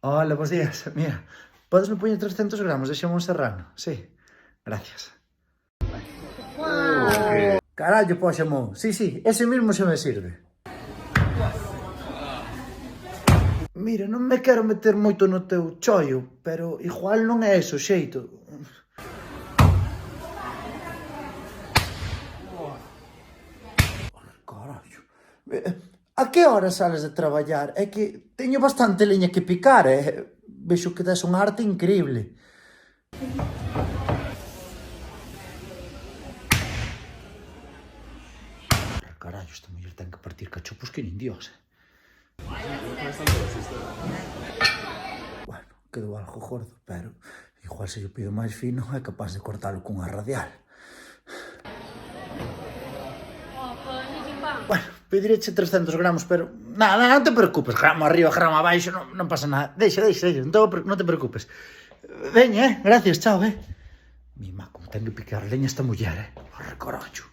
Hola, bons días. Mira, podes me poñer 300 gramos de xamón serrano? Sí, gracias. Carallo, po xamón. Sí, ese mismo xa me sirve. Mira, non me quero meter moito no teu chollo, pero igual non é ese o xeito. Carallo. A que hora sales de traballar? É que teño bastante leña que picar, vexo que tes unha arte increíble. Carallo, esta muller ten que partir cachopos que nin Dios, Bueno, quedou algo gordo, pero igual se yo pido máis fino é capaz de cortalo cunha radial. Bueno, pedireche 300 gramos, pero... Nada, non te preocupes, gramo arriba, gramo abaixo, non pasa nada. Deixa, non te preocupes. Veña, gracias, chao, Mi má, como ten que picar leña esta muller, Corre, corocho.